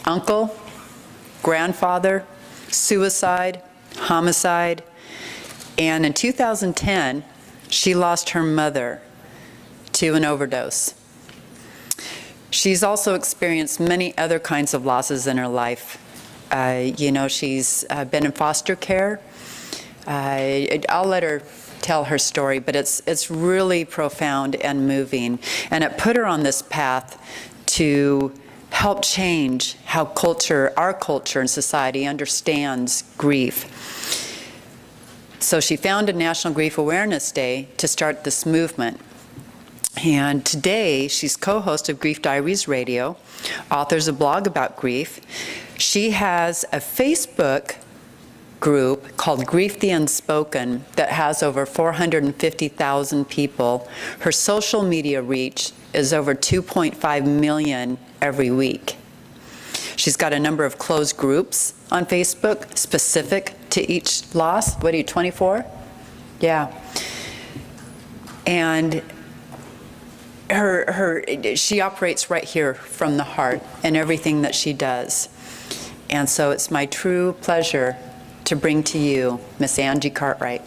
uncle, grandfather, suicide, homicide, and in 2010, she lost her mother to an overdose. She's also experienced many other kinds of losses in her life. She's been in foster care. I'll let her tell her story, but it's really profound and moving. And it put her on this path to help change how our culture and society understands grief. So she founded National Grief Awareness Day to start this movement. And today, she's co-host of Grief Diaries Radio, authors a blog about grief. She has a Facebook group called Grief the Unspoken that has over 450,000 people. Her social media reach is over 2.5 million every week. She's got a number of closed groups on Facebook specific to each loss. What are you, 24? Yeah. And she operates right here from the heart in everything that she does. And so it's my true pleasure to bring to you Miss Angie Cartwright.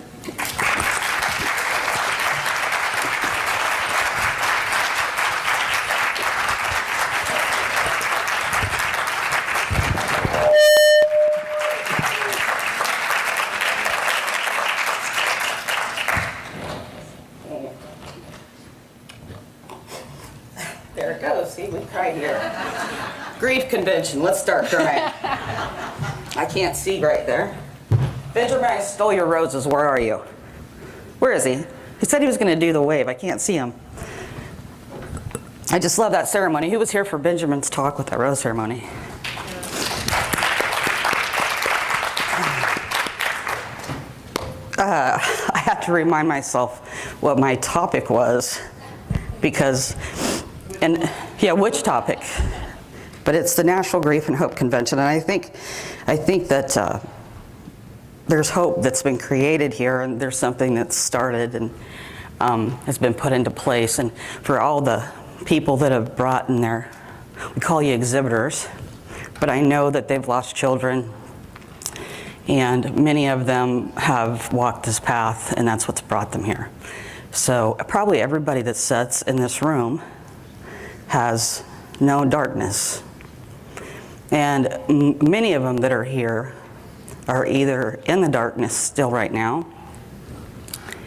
There it goes. See, we cried here. Grief convention. Let's start crying. I can't see right there. Benjamin, I stole your roses. Where are you? Where is he? He said he was going to do the wave. I can't see him. I just love that ceremony. Who was here for Benjamin's talk with that rose ceremony? I have to remind myself what my topic was because, which topic? But it's the National Grief and Hope Convention, and I think that there's hope that's been created here, and there's something that's started and has been put into place. And for all the people that have brought in their, we call you exhibitors, but I know that they've lost children, and many of them have walked this path, and that's what's brought them here. So probably everybody that sits in this room has known darkness. And many of them that are here are either in the darkness still right now,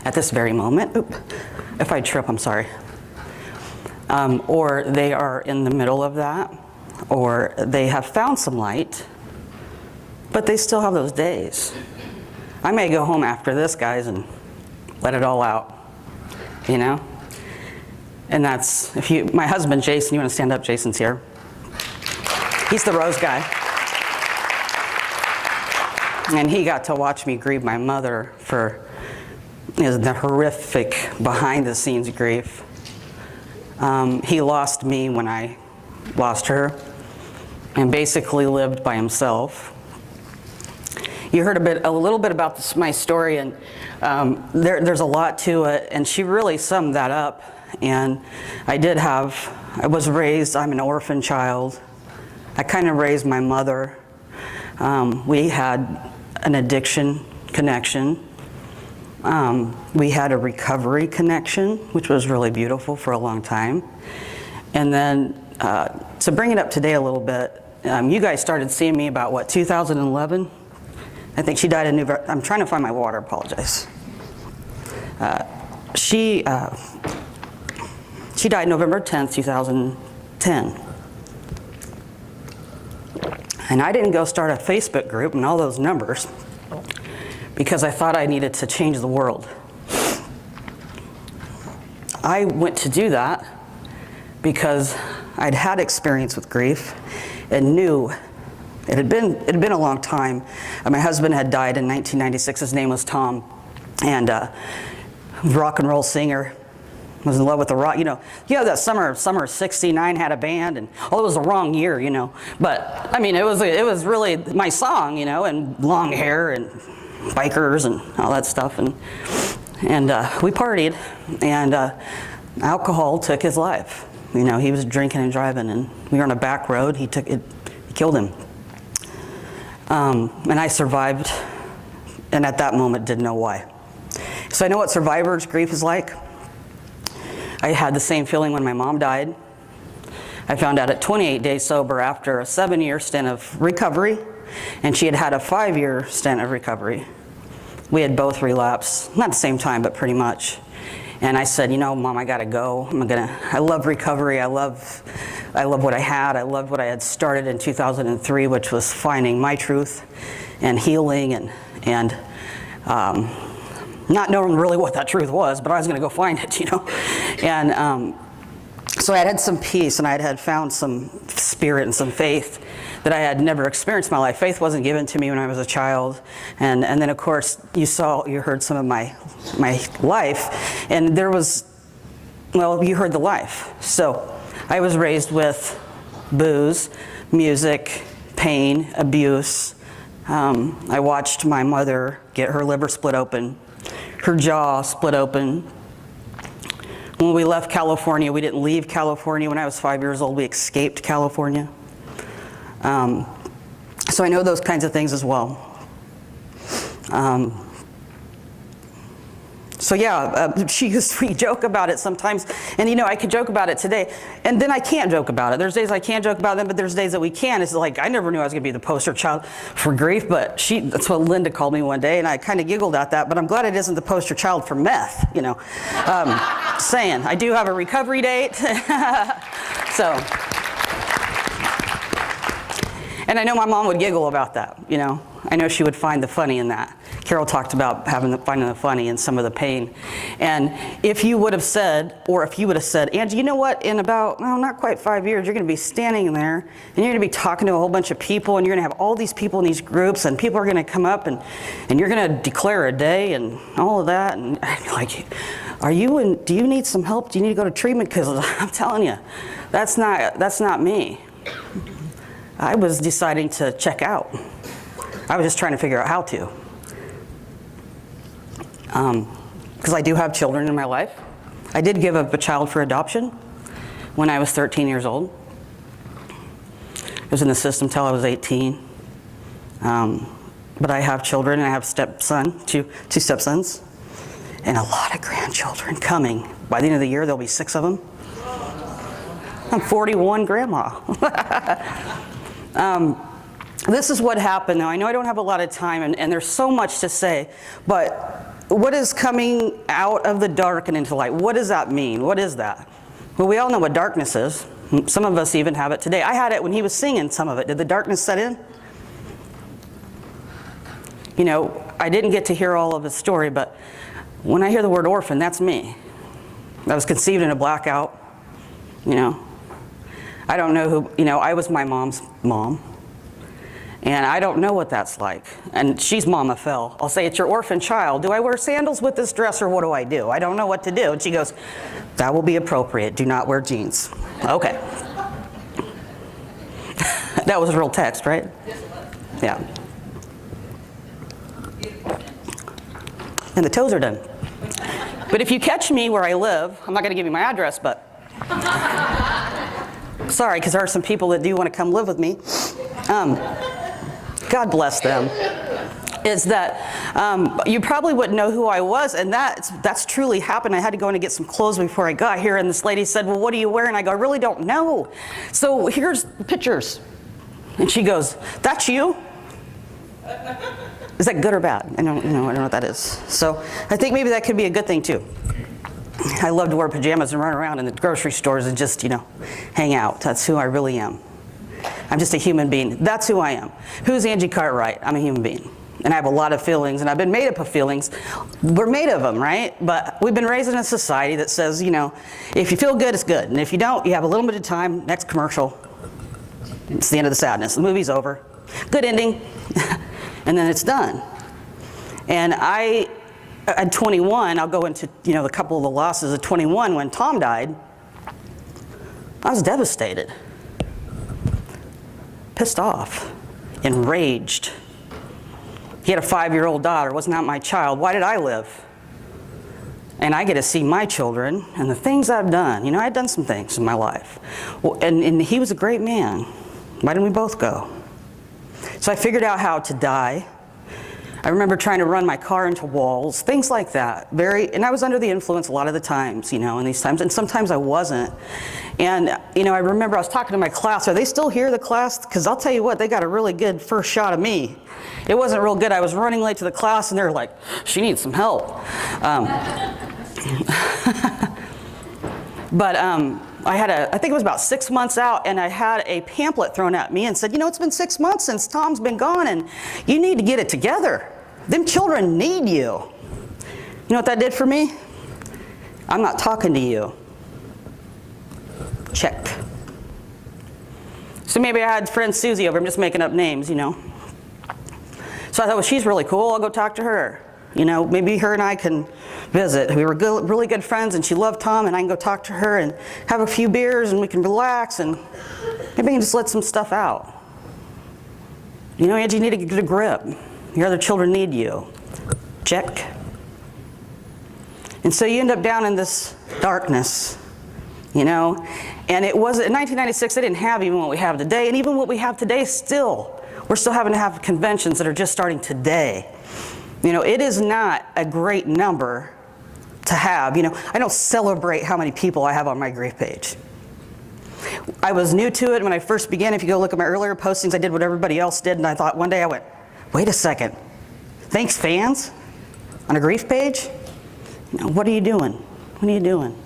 at this very moment. Oop, if I trip, I'm sorry. Or they are in the middle of that, or they have found some light, but they still have those days. I may go home after this, guys, and let it all out, you know? And that's, my husband, Jason, you want to stand up? Jason's here. He's the rose guy. And he got to watch me grieve my mother for the horrific behind-the-scenes grief. He lost me when I lost her and basically lived by himself. You heard a little bit about my story, and there's a lot to it, and she really summed that up. And I was raised, I'm an orphan child. I kind of raised my mother. We had an addiction connection. We had a recovery connection, which was really beautiful for a long time. And then, to bring it up today a little bit, you guys started seeing me about, what, 2011? I think she died in I'm trying to find my water, apologize. She died November 10th, 2010. And I didn't go start a Facebook group and all those numbers because I thought I needed to change the world. I went to do that because I'd had experience with grief and knew it had been a long time. My husband had died in 1996. His name was Tom, and rock and roll singer. Was in love with the rock, you know that summer of '69 had a band, and it was the wrong year, But I mean, it was really my song, and long hair and bikers and all that stuff, and we partied, and alcohol took his life. He was drinking and driving, and we were on a back road. He killed him. And I survived, and at that moment didn't know why. So I know what survivor's grief is like. I had the same feeling when my mom died. I found out at 28 days sober after a 7-year stint of recovery, and she had had a 5-year stint of recovery. We had both relapsed, not at the same time, but pretty much. And I said, you know, Mom, I gotta go. I love recovery. I love what I had. I loved what I had started in 2003, which was finding my truth and healing and not knowing really what that truth was, but I was gonna go find it, you know. And so I had some peace, and I had found some spirit and some faith that I had never experienced in my life. Faith wasn't given to me when I was a child. And then of course you heard some of my life, and there was, well, you heard the life. So I was raised with booze, music, pain, abuse. I watched my mother get her liver split open, her jaw split open. When we left California, we didn't leave California. When I was 5 years old, we escaped California. So I know those kinds of things as well. So yeah, we joke about it sometimes, and you know, I could joke about it today, and then I can't joke about it. There's days I can't joke about them, but there's days that we can. It's like, I never knew I was gonna be the poster child for grief, but that's what Linda called me one day, and I kind of giggled at that, but I'm glad it isn't the poster child for meth, you know. Saying, I do have a recovery date, so. And I know my mom would giggle about that, you know. I know she would find the funny in that. Carol talked about finding the funny in some of the pain. And if you would have said, Angie, you know what, in about, not quite 5 years, you're gonna be standing there, and you're gonna be talking to a whole bunch of people, and you're gonna have all these people in these groups, and people are gonna come up, and you're gonna declare a day, and all of that, and like, do you need some help? Do you need to go to treatment? Because I'm telling you, that's not me. I was deciding to check out. I was just trying to figure out how to. Because I do have children in my life. I did give up a child for adoption when I was 13 years old. It was in the system till I was 18. But I have children, and I have two stepsons, and a lot of grandchildren coming. By the end of the year, there'll be 6 of them. I'm 41 grandma. This is what happened. Now, I know I don't have a lot of time, and there's so much to say, but what is coming out of the dark and into light? What does that mean? What is that? Well, we all know what darkness is. Some of us even have it today. I had it when he was singing some of it. Did the darkness set in? You know, I didn't get to hear all of his story, but when I hear the word orphan, that's me. I was conceived in a blackout, you know. I don't know who, you know, I was my mom's mom. And I don't know what that's like. And she's Mama Phil. I'll say, it's your orphan child. Do I wear sandals with this dress, or what do I do? I don't know what to do. And she goes, that will be appropriate. Do not wear jeans. Okay. That was real text, right? Yeah. And the toes are done. But if you catch me where I live, I'm not going to give you my address, but sorry, because there are some people that do want to come live with me. God bless them. Is that you probably wouldn't know who I was, and that's truly happened. I had to go in and get some clothes before I got here, and this lady said, well, what are you wearing? I go, I really don't know. So here's the pictures. And she goes, that's you? Is that good or bad? I don't know what that is. So I think maybe that could be a good thing too. I love to wear pajamas and run around in the grocery stores and just, hang out. That's who I really am. I'm just a human being. That's who I am. Who's Angie Cartwright? I'm a human being. And I have a lot of feelings, and I've been made up of feelings. We're made of them, right? But we've been raised in a society that says, if you feel good, it's good. And if you don't, you have a little bit of time, next commercial. It's the end of the sadness. The movie's over. Good ending. And then it's done. And at 21, I'll go into, a couple of the losses. At 21, when Tom died, I was devastated. Pissed off. Enraged. He had a 5-year-old daughter. Was not my child. Why did I live? And I get to see my children and the things I've done. I've done some things in my life. Well, and he was a great man. Why didn't we both go? So I figured out how to die. I remember trying to run my car into walls, things like that. And I was under the influence a lot of the times, in these times, and sometimes I wasn't. And, I remember I was talking to my class. Are they still here, the class? Because I'll tell you what, they got a really good first shot of me. It wasn't real good. I was running late to the class, and they're like, she needs some help. But I think it was about 6 months out, and I had a pamphlet thrown at me and said, it's been 6 months since Tom's been gone, and you need to get it together. Them children need you. You know what that did for me? I'm not talking to you. Check. So maybe I had friend Susie over. I'm just making up names, So I thought, well, she's really cool. I'll go talk to her. Maybe her and I can visit. We were really good friends, and she loved Tom, and I can go talk to her and have a few beers, and we can relax, and maybe we can just let some stuff out. Angie, you need to get a grip. Your other children need you. Check. And so you end up down in this darkness, And it was in 1996, they didn't have even what we have today, and even what we have today we're still having to have conventions that are just starting today. It is not a great number to have. I don't celebrate how many people I have on my grief page. I was new to it when I first began. If you go look at my earlier postings, I did what everybody else did, and I thought one day I went, wait a second, thanks fans on a grief page? What are you doing? What are you doing?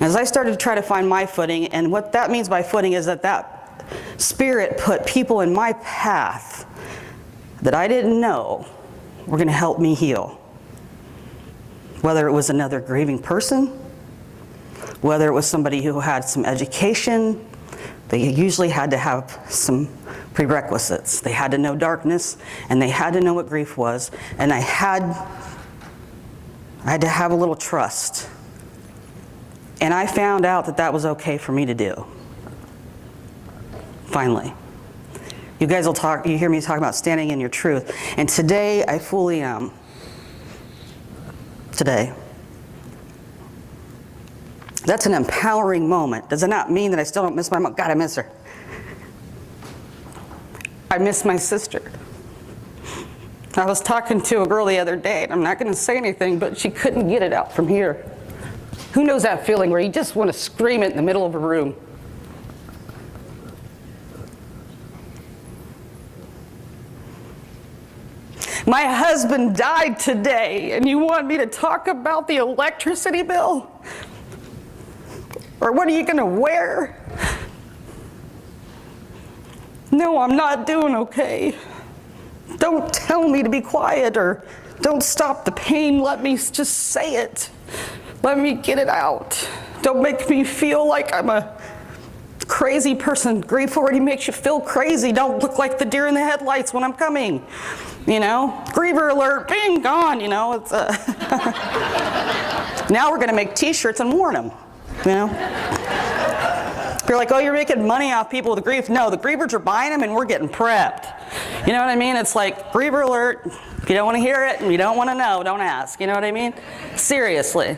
As I started to try to find my footing, and what that means by footing is that Spirit put people in my path that I didn't know were going to help me heal. Whether it was another grieving person, whether it was somebody who had some education, they usually had to have some prerequisites. They had to know darkness, and they had to know what grief was, and I had to have a little trust. And I found out that was okay for me to do. Finally. You guys you hear me talk about standing in your truth. And today, I fully am. Today. That's an empowering moment. Does it not mean that I still don't miss my mom? God, I miss her. I miss my sister. I was talking to a girl the other day, and I'm not going to say anything, but she couldn't get it out from here. Who knows that feeling where you just want to scream it in the middle of a room? My husband died today, and you want me to talk about the electricity bill? Or what are you going to wear? No, I'm not doing okay. Don't tell me to be quiet, or don't stop the pain. Let me just say it. Let me get it out. Don't make me feel like I'm a crazy person. Grief already makes you feel crazy. Don't look like the deer in the headlights when I'm coming. Griever alert, bing, gone, it's Now we're going to make t-shirts and warn them, You're like, oh, you're making money off people with grief. No, the grievers are buying them, and we're getting prepped. You know what I mean? It's like, griever alert. If you don't want to hear it and you don't want to know, don't ask. You know what I mean? Seriously.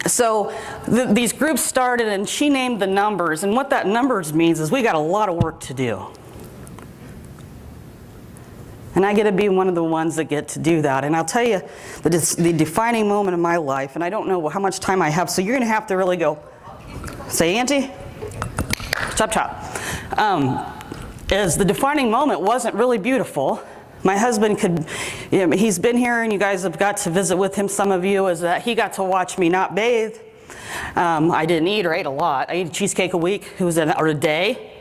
So these groups started, and she named the numbers. And what that numbers means is we got a lot of work to do. And I get to be one of the ones that get to do that. And I'll tell you, the defining moment of my life, and I don't know how much time I have, so you're going to have to really go, say, Auntie, chop, chop. Is the defining moment wasn't really beautiful. My husband he's been here, and you guys have got to visit with him, some of you, is that he got to watch me not bathe. I didn't eat or ate a lot. I ate a cheesecake a week, or a day.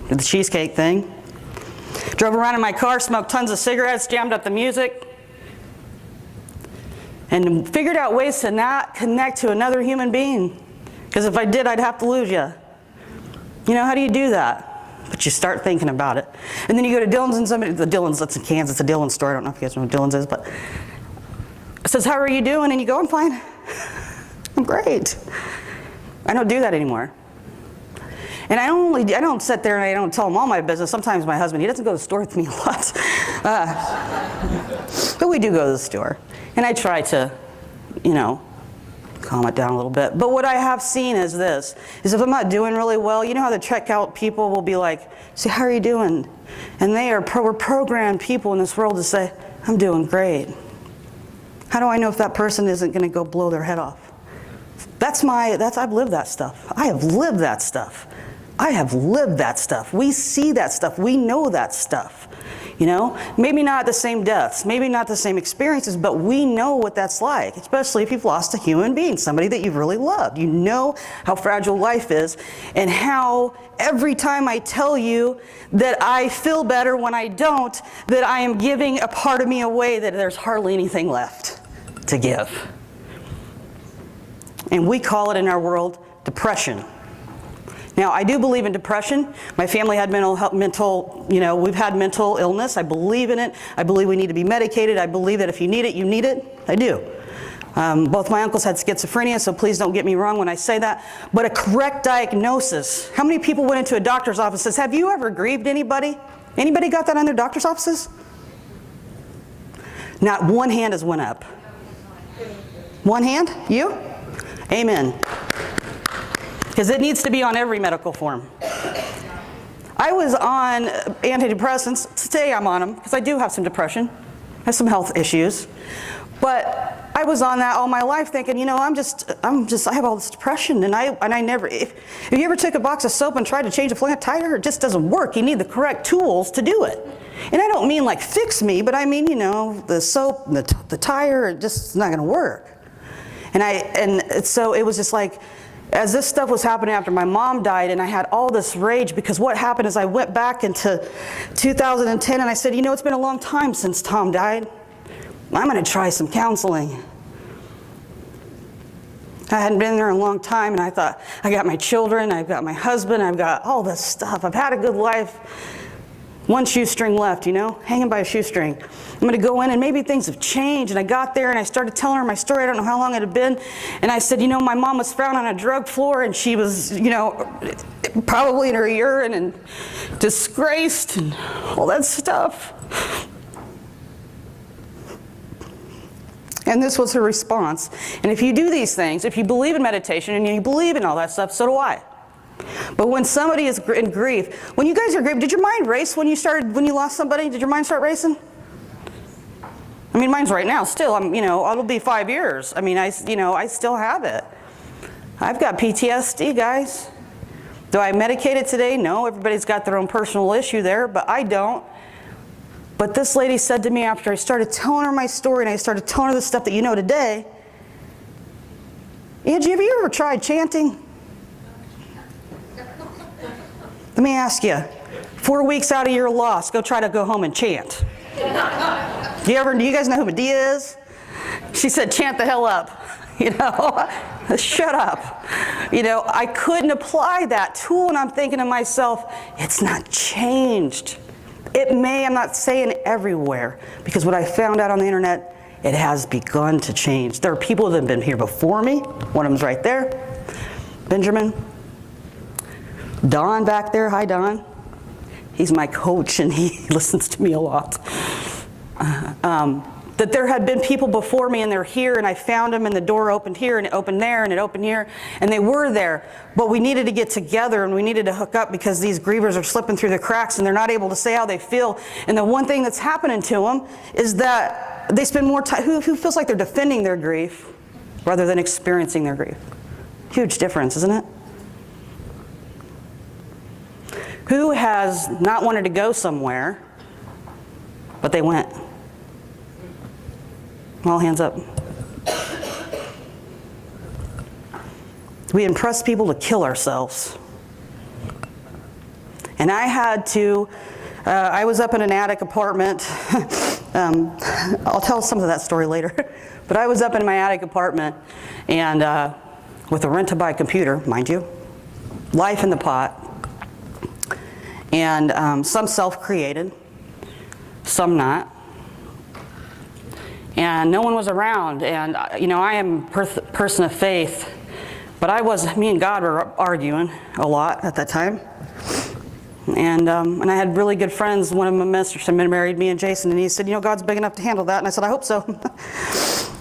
Did the cheesecake thing. Drove around in my car, smoked tons of cigarettes, jammed up the music, and figured out ways to not connect to another human being. Because if I did, I'd have to lose you. How do you do that? But you start thinking about it. And then you go to Dylan's, and that's in Kansas, it's a Dylan store. I don't know if you guys know what Dylan's is, but it says, how are you doing? And you go, I'm fine. I'm great. I don't do that anymore. And I don't sit there and I don't tell him all my business. Sometimes my husband, he doesn't go to the store with me a lot. But we do go to the store. And I try to, calm it down a little bit. But what I have seen is this, is if I'm not doing really well, you know how the checkout people will be like, say, how are you doing? And we're programmed people in this world to say, I'm doing great. How do I know if that person isn't going to go blow their head off? I've lived that stuff. I have lived that stuff. I have lived that stuff. We see that stuff. We know that stuff. You know, maybe not the same deaths, maybe not the same experiences, but we know what that's like, especially if you've lost a human being, somebody that you've really loved. You know how fragile life is, and how every time I tell you that I feel better when I don't, that I am giving a part of me away, that there's hardly anything left to give. And we call it in our world depression. Now, I do believe in depression. My family had we've had mental illness. I believe in it. I believe we need to be medicated. I believe that if you need it, you need it. I do. Both my uncles had schizophrenia, so please don't get me wrong when I say that. But a correct diagnosis. How many people went into a doctor's office and says, have you ever grieved anybody? Anybody got that on their doctor's offices? Not one hand has went up. One hand? You? Amen. Because it needs to be on every medical form. I was on antidepressants. Today I'm on them because I do have some depression. I have some health issues. But I was on that all my life thinking, you know, I have all this depression, and I never, if you ever took a box of soap and tried to change a flat tire, it just doesn't work. You need the correct tools to do it. And I don't mean like fix me, but I mean, you know, the soap, the tire, it just is not going to work. And so it was just like, as this stuff was happening after my mom died, and I had all this rage, because what happened is I went back into 2010 and I said, you know, it's been a long time since Tom died. I'm going to try some counseling. I hadn't been there in a long time, and I thought, I got my children, I've got my husband, I've got all this stuff. I've had a good life. One shoestring left, you know, hanging by a shoestring. I'm going to go in, and maybe things have changed. And I got there, and I started telling her my story. I don't know how long it had been. And I said, you know, my mom was found on a drug floor, and she was, you know, probably in her urine and disgraced and all that stuff. And this was her response. And if you do these things, if you believe in meditation and you believe in all that stuff, so do I. But when somebody is in grief, when you guys are grieving, did your mind race when you lost somebody? Did your mind start racing? I mean, mine's right now still. It'll be 5 years. I mean, I still have it. I've got PTSD, guys. Do I medicate it today? No, everybody's got their own personal issue there, but I don't. But this lady said to me after I started telling her my story, and I started telling her the stuff that you know today, Angie, have you ever tried chanting? Let me ask you, 4 weeks out of your loss, go try to go home and chant. Do you guys know who Medea is? She said, chant the hell up. You know, shut up. You know, I couldn't apply that tool, and I'm thinking to myself, it's not changed. It may, I'm not saying everywhere, because what I found out on the internet, it has begun to change. There are people that have been here before me. One of them's right there, Benjamin. Don back there, hi Don. He's my coach, and he listens to me a lot. That there had been people before me, and they're here, and I found them, and the door opened here, and it opened there, and it opened here, and they were there. But we needed to get together, and we needed to hook up, because these grievers are slipping through the cracks, and they're not able to say how they feel. And the one thing that's happening to them is that they spend more time, who feels like they're defending their grief rather than experiencing their grief? Huge difference, isn't it? Who has not wanted to go somewhere, but they went? All hands up. We impress people to kill ourselves. And I had to, I was up in an attic apartment. I'll tell some of that story later. But I was up in my attic apartment, and with a rent-to-buy computer, mind you, life in the pot. And some self-created, some not. And no one was around. And, you know, I am a person of faith, but me and God were arguing a lot at that time. And I had really good friends. One of my ministers had married me and Jason, and he said, you know, God's big enough to handle that. And I said, I hope so.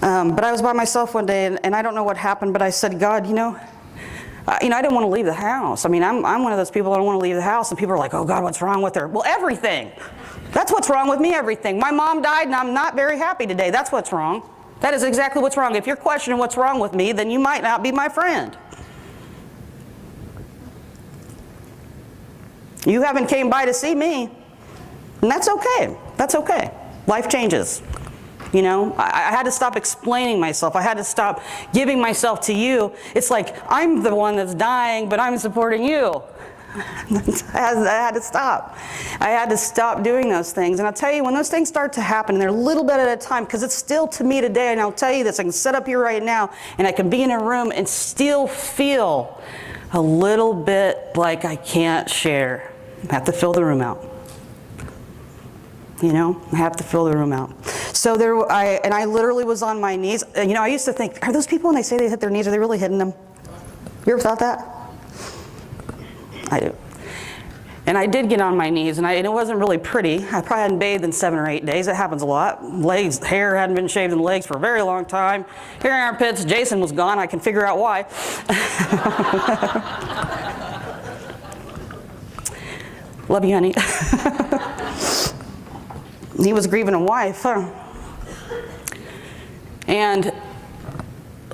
But I was by myself one day, and I don't know what happened, but I said, God, I didn't want to leave the house. I mean, I'm one of those people that don't want to leave the house, and people are like, oh God, what's wrong with her? Well, everything. That's what's wrong with me, everything. My mom died, and I'm not very happy today. That's what's wrong. That is exactly what's wrong. If you're questioning what's wrong with me, then you might not be my friend. You haven't came by to see me, and that's okay. That's okay. Life changes. I had to stop explaining myself. I had to stop giving myself to you. It's like I'm the one that's dying, but I'm supporting you. I had to stop. I had to stop doing those things. And I'll tell you, when those things start to happen, and they're a little bit at a time, because it's still to me today, and I'll tell you this, I can sit up here right now, and I can be in a room and still feel a little bit like I can't share. I have to fill the room out. I have to fill the room out. So I literally was on my knees. I used to think, are those people when they say they hit their knees, are they really hitting them? You ever thought that? I do. And I did get on my knees, and it wasn't really pretty. I probably hadn't bathed in 7 or 8 days. It happens a lot. Hair hadn't been shaved in the legs for a very long time. Hair in armpits. Jason was gone. I can figure out why. Love you, honey. He was grieving a wife, huh? And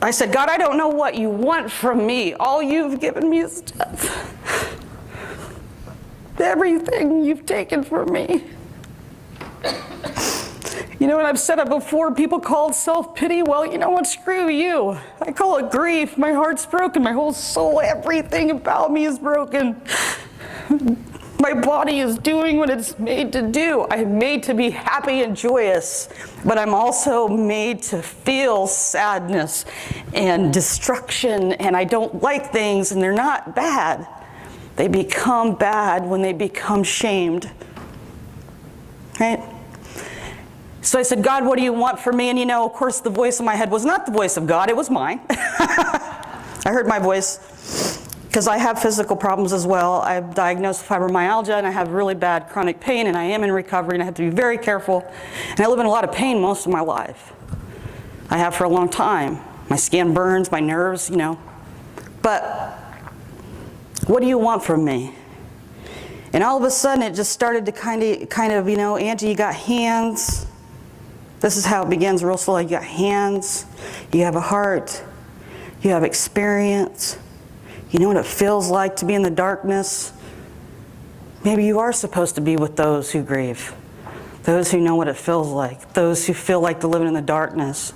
I said, God, I don't know what you want from me. All you've given me is death. Everything you've taken from me. And I've said it before, people call it self-pity. Well, you know what? Screw you. I call it grief. My heart's broken. My whole soul, everything about me is broken. My body is doing what it's made to do. I'm made to be happy and joyous, but I'm also made to feel sadness and destruction, and I don't like things, and they're not bad. They become bad when they become shamed, right? So I said, God, what do you want from me? And of course, the voice in my head was not the voice of God, it was mine. I heard my voice. Because I have physical problems as well. I'm diagnosed with fibromyalgia, and I have really bad chronic pain, and I am in recovery, and I have to be very careful. And I live in a lot of pain most of my life. I have for a long time. My skin burns, my nerves, But what do you want from me? And all of a sudden, it just started to kind of, Angie, you got hands. This is how it begins real slow. You got hands, you have a heart, you have experience. You know what it feels like to be in the darkness? Maybe you are supposed to be with those who grieve, those who know what it feels like, those who feel like they're living in the darkness.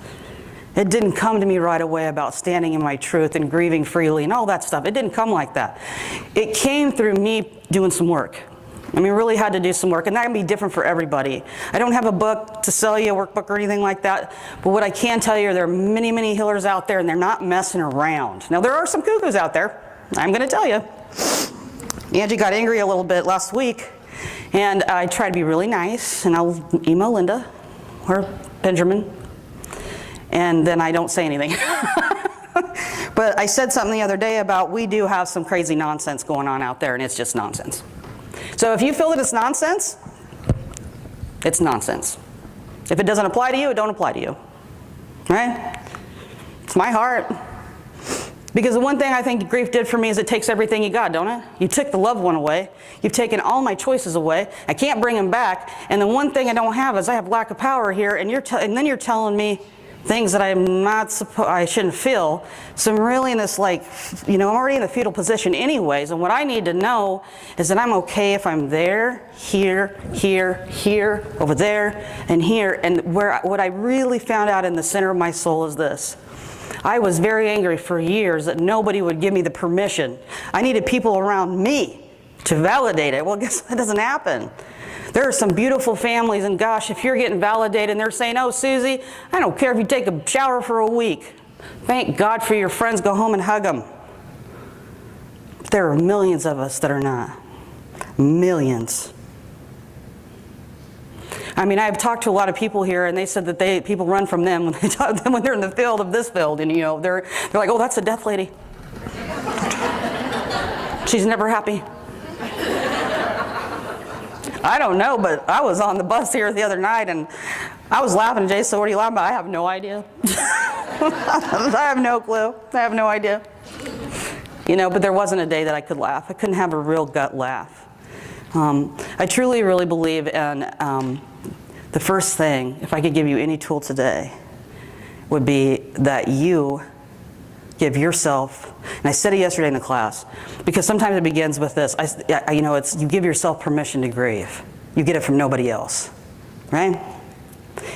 It didn't come to me right away about standing in my truth and grieving freely and all that stuff. It didn't come like that. It came through me doing some work. Really had to do some work, and that can be different for everybody. I don't have a book to sell you, a workbook or anything like that, but what I can tell you, there are many, many healers out there, and they're not messing around. Now, there are some cuckoos out there, I'm going to tell you. Angie got angry a little bit last week, and I try to be really nice, and I'll email Linda or Benjamin, and then I don't say anything. But I said something the other day about we do have some crazy nonsense going on out there, and it's just nonsense. So if you feel that it's nonsense, it's nonsense. If it doesn't apply to you, it don't apply to you. Right? It's my heart. Because the one thing I think grief did for me is it takes everything you got, don't it? You took the loved one away. You've taken all my choices away. I can't bring them back. And the one thing I don't have is I have lack of power here, and and then you're telling me things that I shouldn't feel. So I'm really in this I'm already in the fetal position anyways, and what I need to know is that I'm okay if I'm there, here, over there, and here. And what I really found out in the center of my soul is this. I was very angry for years that nobody would give me the permission. I needed people around me to validate it. Well, guess that doesn't happen. There are some beautiful families, and gosh, if you're getting validated and they're saying, oh, Susie, I don't care if you take a shower for a week. Thank God for your friends. Go home and hug them. There are millions of us that are not. Millions. I've talked to a lot of people here, and they said that people run from them when they talk to them when they're in the field of this field, and they're like, oh, that's a deaf lady. She's never happy. I don't know, but I was on the bus here the other night, and I was laughing, Jay, so what are you laughing about? I have no idea. I have no clue. I have no idea. You know, but there wasn't a day that I could laugh. I couldn't have a real gut laugh. I truly, really believe in the first thing, if I could give you any tool today, would be that you give yourself, and I said it yesterday in the class, because sometimes it begins with this, it's you give yourself permission to grieve. You get it from nobody else, right?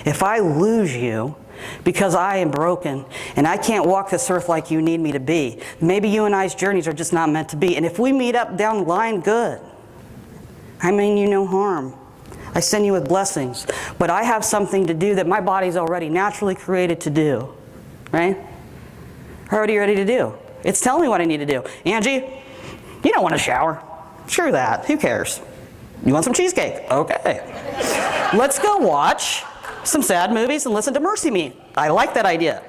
If I lose you because I am broken and I can't walk this earth like you need me to be, maybe you and I's journeys are just not meant to be. And if we meet up down the line, good. I mean you no harm. I send you with blessings. But I have something to do that my body's already naturally created to do, right? Already ready to do. It's telling me what I need to do. Angie, you don't want to shower. Screw that. Who cares? You want some cheesecake? Okay. Let's go watch some sad movies and listen to Mercy Me. I like that idea.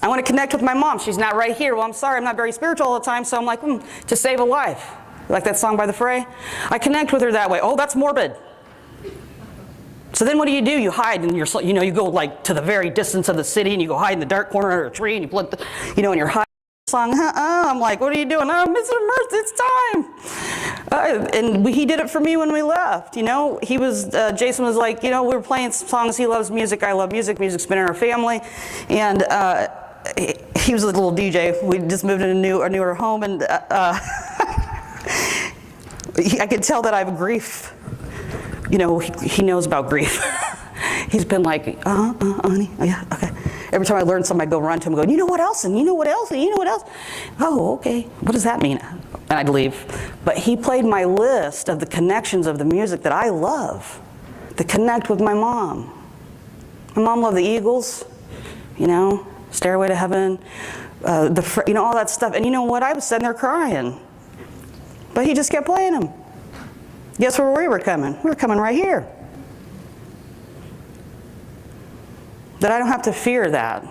I want to connect with my mom. She's not right here. Well, I'm sorry, I'm not very spiritual all the time, so I'm like, to save a life. Like that song by The Fray? I connect with her that way. Oh, that's morbid. So then what do? You hide in your, you go like to the very distance of the city and you go hide in the dark corner under a tree and you put and you're hiding song. I'm like, what are you doing? Oh, Mr. Mercy, it's time. And he did it for me when we left. He was, Jason was like, we were playing songs. He loves music. I love music. Music's been in our family. And he was a little DJ. We just moved in a newer home, and I could tell that I have grief. He knows about grief. He's been like, honey, yeah, okay. Every time I learn something, I go run to him and go, you know what else, and you know what else, and you know what else? Oh, okay, what does that mean? And I'd leave. But he played my list of the connections of the music that I love, to connect with my mom. My mom loved the Eagles, Stairway to Heaven, all that stuff. And you know what? I was sitting there crying. But he just kept playing them. Guess where we were coming? We were coming right here. That I don't have to fear that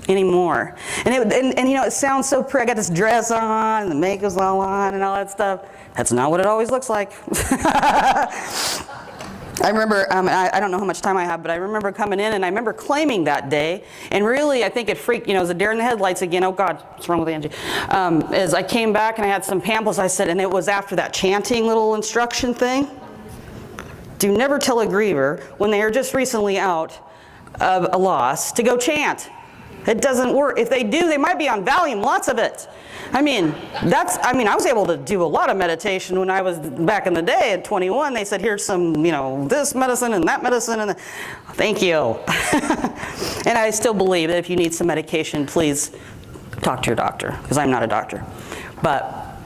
anymore. And it sounds so pretty. I got this dress on and the makeup's all on and all that stuff. That's not what it always looks like. I remember, I don't know how much time I have, but I remember coming in and I remember claiming that day. And really, I think it freaked, it was a deer in the headlights again. Oh God, what's wrong with Angie? As I came back and I had some pamphlets, I said, and it was after that chanting little instruction thing. Do never tell a griever when they are just recently out of a loss to go chant. It doesn't work. If they do, they might be on Valium, lots of it. I was able to do a lot of meditation when I was back in the day at 21. They said, here's some, this medicine and that medicine. And thank you. And I still believe that if you need some medication, please talk to your doctor, because I'm not a doctor. But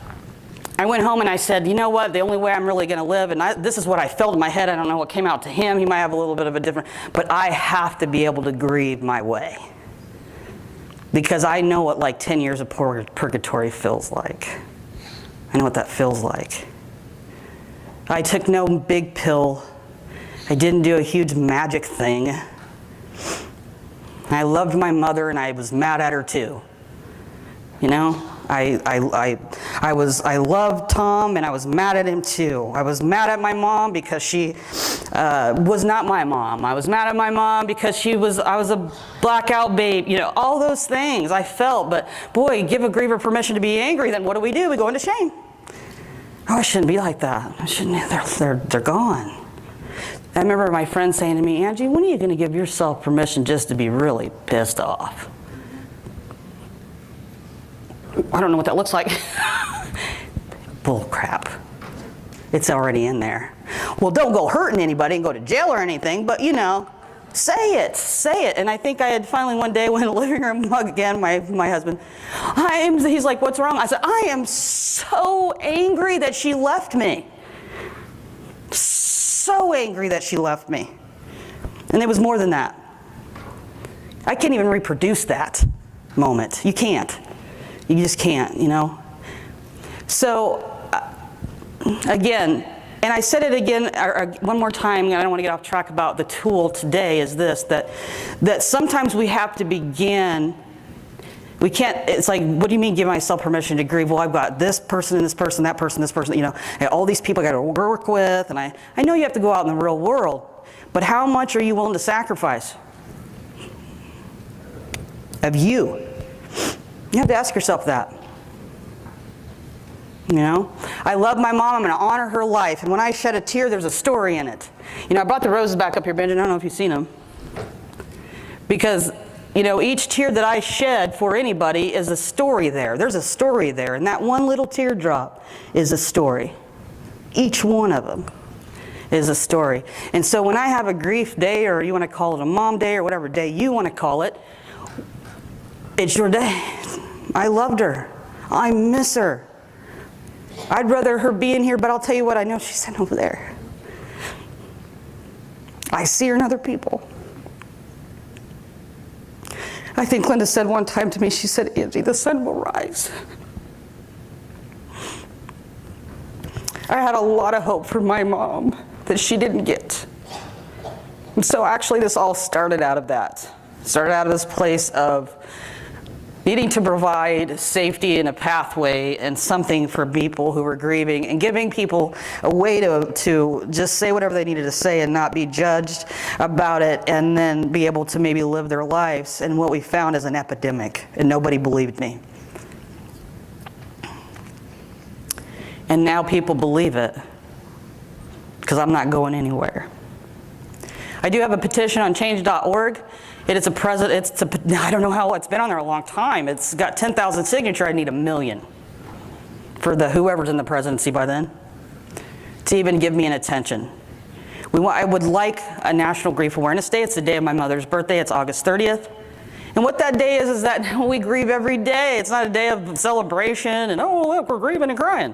I went home and I said, you know what, the only way I'm really going to live, and this is what I felt in my head, I don't know what came out to him, he might have a little bit of a different, but I have to be able to grieve my way. Because I know what like 10 years of purgatory feels like. I know what that feels like. I took no big pill. I didn't do a huge magic thing. I loved my mother and I was mad at her too. I loved Tom and I was mad at him too. I was mad at my mom because she was not my mom. I was mad at my mom because I was a blackout babe. All those things I felt. But boy, give a griever permission to be angry, then what do? We go into shame. Oh, I shouldn't be like that. I shouldn't. They're gone. I remember my friend saying to me, Angie, when are you going to give yourself permission just to be really pissed off? I don't know what that looks like. Bull crap. It's already in there. Well, don't go hurting anybody and go to jail or anything, but say it. And I think I had finally one day went in the living room again, my husband. He's like, what's wrong? I said, I am so angry that she left me. So angry that she left me. And it was more than that. I can't even reproduce that moment. You can't. You just can't, So, again, and I said it again one more time, and I don't want to get off track about the tool today, is this, that sometimes we have to begin We can't, it's like, what do you mean give myself permission to grieve? Well, I've got this person and this person, that person, this person, you know, and all these people I got to work with, and I know you have to go out in the real world, but how much are you willing to sacrifice of you? You have to ask yourself that. You know, I love my mom. I'm going to honor her life. And when I shed a tear, there's a story in it. You know, I brought the roses back up here, Benjamin. I don't know if you've seen them. Because, you know, each tear that I shed for anybody is a story there. There's a story there. And that one little teardrop is a story. Each one of them is a story. And so when I have a grief day, or you want to call it a mom day, or whatever day you want to call it, it's your day. I loved her. I miss her. I'd rather her be in here, but I'll tell you what, I know she's sitting over there. I see her in other people. I think Linda said one time to me, she said, Angie, the sun will rise. I had a lot of hope for my mom that she didn't get. And so actually this all started out of that. Started out of this place of needing to provide safety and a pathway and something for people who were grieving, and giving people a way to just say whatever they needed to say and not be judged about it, and then be able to maybe live their lives. And what we found is an epidemic, and nobody believed me. And now people believe it, because I'm not going anywhere. I do have a petition on change.org. I don't know how, it's been on there a long time. It's got 10,000 signatures. I need 1 million for whoever's in the presidency by then to even give me an attention. I would like a National Grief Awareness Day. It's the day of my mother's birthday. It's August 30th. And what that day is that we grieve every day. It's not a day of celebration and, oh, look, we're grieving and crying.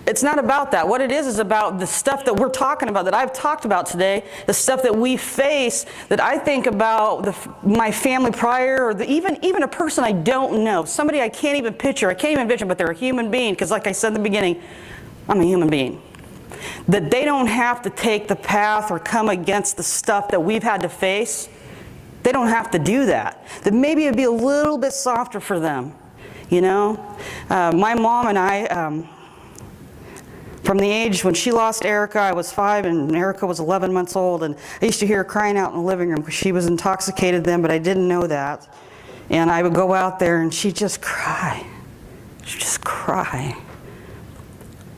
It's not about that. What it is about the stuff that we're talking about, that I've talked about today, the stuff that we face, that I think about my family prior, or even a person I don't know, somebody I can't even picture, I can't even envision, but they're a human being, because like I said in the beginning, I'm a human being. That they don't have to take the path or come against the stuff that we've had to face. They don't have to do that. That maybe it'd be a little bit softer for them, you know? My mom and I, from the age when she lost Erica, I was 5 and Erica was 11 months old, and I used to hear her crying out in the living room because she was intoxicated then, but I didn't know that. And I would go out there and she'd just cry. She'd just cry.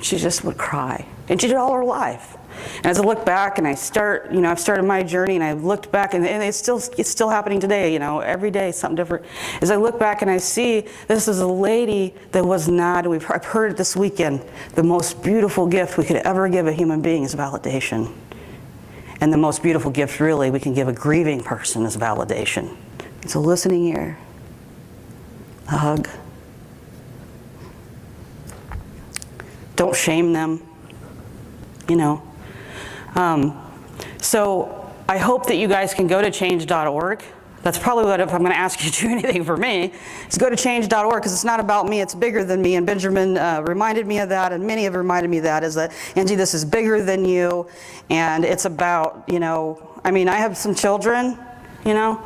She just would cry. And she did all her life. And as I look back and I've started my journey, and I looked back, and it's still happening today, you know, every day something different. As I look back and I see this is a lady that was not, and I've heard it this weekend, the most beautiful gift we could ever give a human being is validation. And the most beautiful gift really we can give a grieving person is validation. It's a listening ear, a hug. Don't shame them, you know. So I hope that you guys can go to change.org. That's probably what, if I'm going to ask you to do anything for me, is go to change.org, because it's not about me, it's bigger than me. And Benjamin reminded me of that, and many have reminded me of that, is that, Angie, this is bigger than you, and it's about, you know, I mean, I have some children, you know,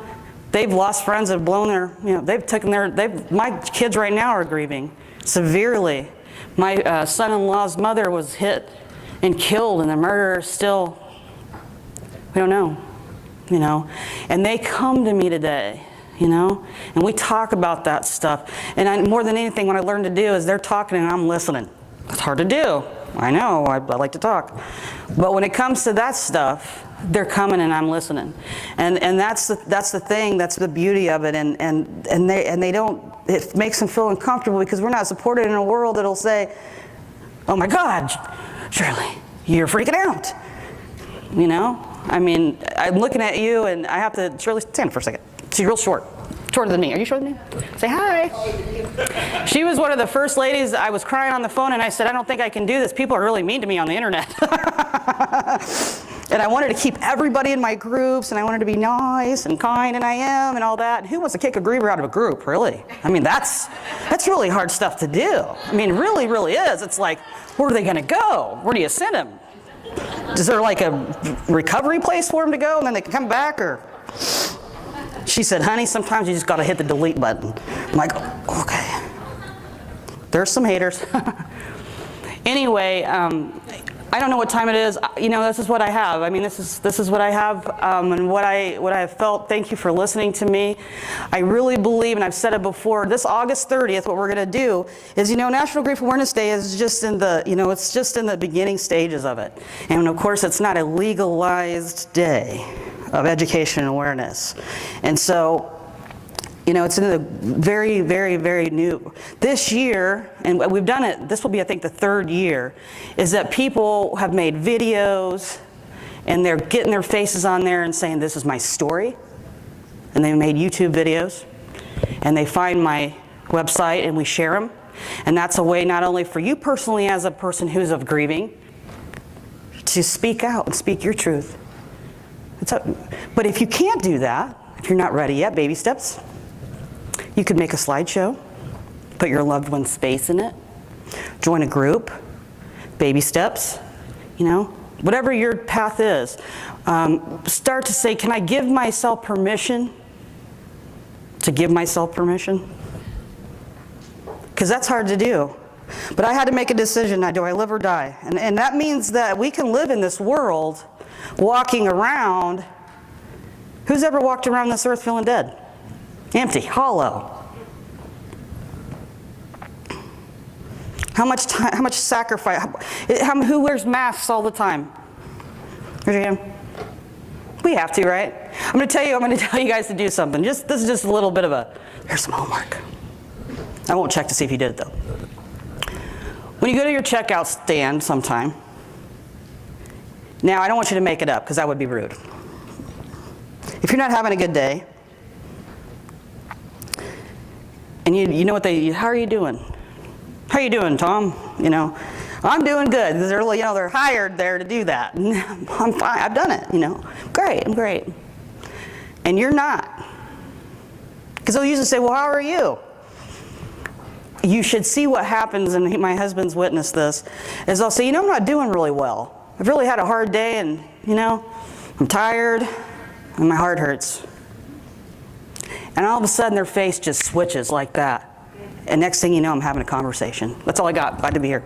they've lost friends that have blown their, you know, my kids right now are grieving severely. My son-in-law's mother was hit and killed, and the murderer still, we don't know, you know. And they come to me today, you know, and we talk about that stuff. And more than anything, what I learned to do is they're talking and I'm listening. It's hard to do. I know, I like to talk. But when it comes to that stuff, they're coming and I'm listening. And that's the thing, that's the beauty of it. And they don't, it makes them feel uncomfortable, because we're not supported in a world that'll say, oh my God, Shirley, you're freaking out. You know? I mean, I'm looking at you and I have to, Shirley, stand for a second. She's real short. Shorter than me. Are you shorter than me? Say hi. She was one of the first ladies. I was crying on the phone and I said, I don't think I can do this. People are really mean to me on the internet. And I wanted to keep everybody in my groups, and I wanted to be nice and kind, and I am, and all that. And who wants to kick a griever out of a group, really? I mean, that's really hard stuff to do. I mean, really, really is. It's like, where are they going to go? Where do you send them? Is there like a recovery place for them to go, and then they can come back? Or she said, honey, sometimes you just got to hit the delete button. I'm like, okay. There's some haters. Anyway, I don't know what time it is. You know, this is what I have. I mean, this is what I have, and what I have felt. Thank you for listening to me. I really believe, and I've said it before, this August 30th, what we're going to do is, you know, National Grief Awareness Day is just in the, you know, it's just in the beginning stages of it. And of course, it's not a legalized day of education and awareness. And so, you know, it's in the very, very, very new. This year, and we've done it, this will be, I think, the third year, is that people have made videos and they're getting their faces on there and saying, this is my story. And they made YouTube videos and they find my website and we share them. And that's a way not only for you personally as a person who's of grieving to speak out and speak your truth. But if you can't do that, if you're not ready yet, baby steps. You could make a slideshow, put your loved one's face in it, join a group, baby steps, you know, whatever your path is. Start to say, can I give myself permission to give myself permission? Because that's hard to do. But I had to make a decision, now do I live or die? And that means that we can live in this world walking around. Who's ever walked around this earth feeling dead? Empty, hollow. How much time, how much sacrifice, who wears masks all the time? Raise your hand. We have to, right? I'm going to tell you guys to do something. This is just a little bit of here's some homework. I won't check to see if you did it though. When you go to your checkout stand sometime, now I don't want you to make it up because that would be rude. If you're not having a good day, and you know what how are you doing? How are you doing, Tom? You know, I'm doing good. They're hired there to do that. I'm fine. I've done it. You know, great. I'm great. And you're not, because they'll usually say, "Well, how are you?" You should see what happens, and my husband's witnessed this. Is they'll say, "You know, I'm not doing really well. I've really had a hard day, and you know, I'm tired, and my heart hurts." And all of a sudden, their face just switches like that. And next thing you know, I'm having a conversation. That's all I got. Glad to be here.